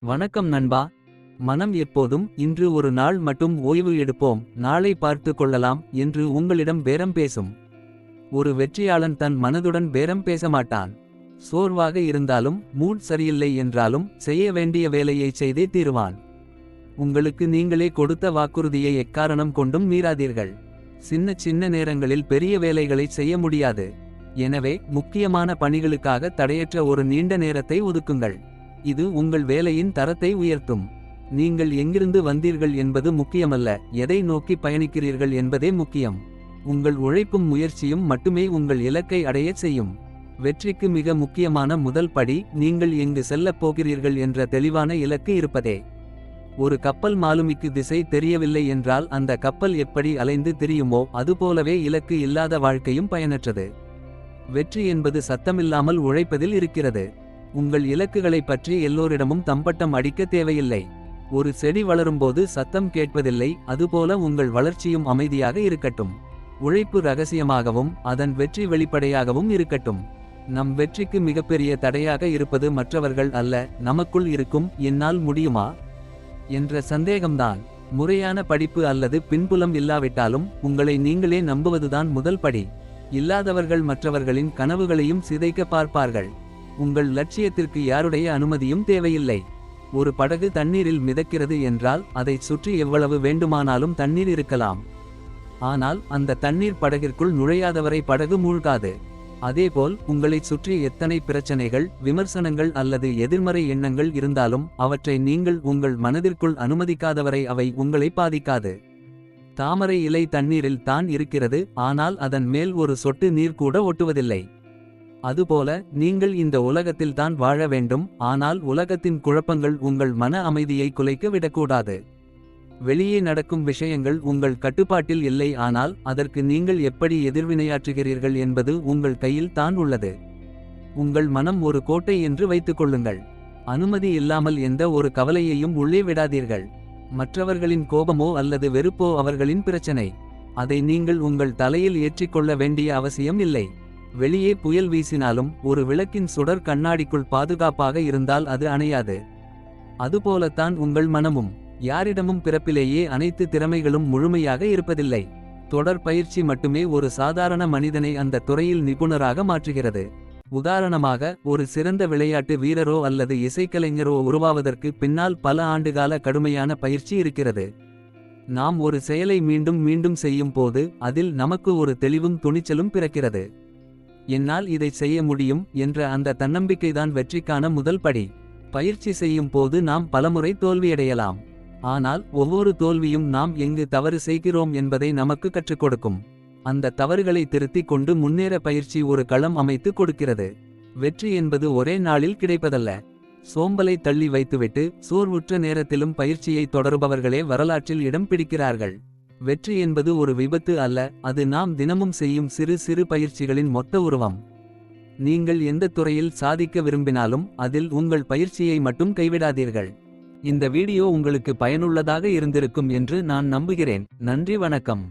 வணக்கம் நண்பா. மனம் எப்போதும் இன்று ஒரு நாள் மட்டும் ஓய்வு எடுப்போம், நாளை பார்த்து கொள்ளலாம் என்று உங்களிடம் பேரம் பேசும். ஒரு வெற்றியாளன் தன் மனதுடன் பேரம் பேச மாட்டான். சோர்வாக இருந்தாலும் மூட் சரியில்லை என்றாலும் செய்ய வேண்டிய வேலையை செய்தே தீருவான். உங்களுக்கு நீங்களே கொடுத்த வாக்குறுதியை எக்காரணம் கொண்டும் மீறாதீர்கள். சின்ன சின்ன நேரங்களில் பெரிய வேலைகளை செய்ய முடியாது. எனவே முக்கியமான பணிகளுக்காக தடையற்ற ஒரு நீண்ட நேரத்தை ஒதுக்குங்கள். இது உங்கள் வேலையின் தரத்தை உயர்த்தும். நீங்கள் எங்கிருந்து வந்தீர்கள் என்பது முக்கியமல்ல, எதை நோக்கி பயணிக்கிறீர்கள் என்பதே முக்கியம். உங்கள் உழைப்பும் முயற்சியும் மட்டுமே உங்கள் இலக்கை அடையச் செய்யும். வெற்றிக்கு மிக முக்கியமான முதல் படி நீங்கள் எங்கு செல்லப் போகிறீர்கள் என்ற தெளிவான இலக்கு இருப்பதே. ஒரு கப்பல் மாலுமிக்கு திசை தெரியவில்லை என்றால் அந்த கப்பல் எப்படி அலைந்து திரியுமோ அதுபோலவே இலக்கு இல்லாத வாழ்க்கையும் பயனற்றது. வெற்றி என்பது சத்தமில்லாமல் உழைப்பதில் இருக்கிறது. உங்கள் இலக்குகளைப் பற்றி எல்லோரிடமும் தம்பட்டம் அடிக்க தேவையில்லை. ஒரு செடி வளரும்போது சத்தம் கேட்பதில்லை, அதுபோல உங்கள் வளர்ச்சியும் அமைதியாக இருக்கட்டும். உழைப்பு ரகசியமாகவும் அதன் வெற்றி வெளிப்படையாகவும் இருக்கட்டும். நம் வெற்றிக்கு மிகப்பெரிய தடையாக இருப்பது மற்றவர்கள் அல்ல, நமக்குள் இருக்கும் என்னால் முடியுமா என்ற சந்தேகம்தான். முறையான படிப்பு அல்லது பின்புலம் இல்லாவிட்டாலும் உங்களை நீங்களே நம்புவதுதான் முதல் படி. இல்லாதவர்கள் மற்றவர்களின் கனவுகளையும் சிதைக்க பார்ப்பார்கள். உங்கள் லட்சியத்திற்கு யாருடைய அனுமதியும் தேவையில்லை. ஒரு படகு தண்ணீரில் மிதக்கிறது என்றால் அதைச் சுற்றி எவ்வளவு வேண்டுமானாலும் தண்ணீர் இருக்கலாம். ஆனால் அந்த தண்ணீர் படகிற்குள் நுழையாதவரை படகு மூழ்காது. அதேபோல் உங்களைச் சுற்றி எத்தனை பிரச்சனைகள், விமர்சனங்கள் அல்லது எதிர்மறை எண்ணங்கள் இருந்தாலும் அவற்றை நீங்கள் உங்கள் மனதிற்குள் அனுமதிக்காதவரை அவை உங்களை பாதிக்காது. தாமரை இலை தண்ணீரில் தான் இருக்கிறது, ஆனால் அதன் மேல் ஒரு சொட்டு நீர் கூட ஒட்டுவதில்லை. அதுபோல நீங்கள் இந்த உலகத்தில் தான் வாழ வேண்டும், ஆனால் உலகத்தின் குழப்பங்கள் உங்கள் மன அமைதியை குலைக்க விடக்கூடாது. வெளியே நடக்கும் விஷயங்கள் உங்கள் கட்டுப்பாட்டில் இல்லை, ஆனால் அதற்கு நீங்கள் எப்படி எதிர்வினையாற்றுகிறீர்கள் என்பது உங்கள் கையில் தான் உள்ளது. உங்கள் மனம் ஒரு கோட்டை என்று வைத்துக்கொள்ளுங்கள். அனுமதி இல்லாமல் எந்த ஒரு கவலையையும் உள்ளே விடாதீர்கள். மற்றவர்களின் கோபமோ அல்லது வெறுப்போ அவர்களின் பிரச்சனை. அதை நீங்கள் உங்கள் தலையில் ஏற்றிக்கொள்ள வேண்டிய அவசியம் இல்லை. வெளியே புயல் வீசினாலும் ஒரு விளக்கின் சுடர் கண்ணாடிக்குள் பாதுகாப்பாக இருந்தால் அது அணையாது. அதுபோலத்தான் உங்கள் மனமும். யாரிடமும் பிறப்பிலேயே அனைத்து திறமைகளும் முழுமையாக இருப்பதில்லை. தொடர் பயிற்சி மட்டுமே ஒரு சாதாரண மனிதனை அந்த துறையில் நிபுணராக மாற்றுகிறது. உதாரணமாக, ஒரு சிறந்த விளையாட்டு வீரரோ அல்லது இசைக்கலைஞரோ உருவாவதற்கு பின்னால் பல ஆண்டுகால கடுமையான பயிற்சி இருக்கிறது. நாம் ஒரு செயலை மீண்டும் மீண்டும் செய்யும் போது அதில் நமக்கு ஒரு தெளிவும் துணிச்சலும் பிறக்கிறது. என்னால் இதை செய்ய முடியும் என்ற அந்த தன்னம்பிக்கைதான் வெற்றிக்கான முதல் படி. பயிற்சி செய்யும் போது நாம் பலமுறை தோல்வியடையலாம். ஆனால் ஒவ்வொரு தோல்வியும் நாம் எங்கு தவறு செய்கிறோம் என்பதை நமக்கு கற்றுக் கொடுக்கும். அந்த தவறுகளை திருத்திக் கொண்டு முன்னேற பயிற்சி ஒரு களம் அமைத்து கொடுக்கிறது. வெற்றி என்பது ஒரே நாளில் கிடைப்பதல்ல. சோம்பலை தள்ளி வைத்துவிட்டு சோர்வுற்ற நேரத்திலும் பயிற்சியை தொடருபவர்களே வரலாற்றில் இடம் பிடிக்கிறார்கள். வெற்றி என்பது ஒரு விபத்து அல்ல, அது நாம் தினமும் செய்யும் சிறு சிறு பயிற்சிகளின் மொத்த உருவம். நீங்கள் எந்த துறையில் சாதிக்க விரும்பினாலும் அதில் உங்கள் பயிற்சியை மட்டும் கைவிடாதீர்கள். இந்த வீடியோ உங்களுக்கு பயனுள்ளதாக இருந்திருக்கும் என்று நான் நம்புகிறேன். நன்றி, வணக்கம்.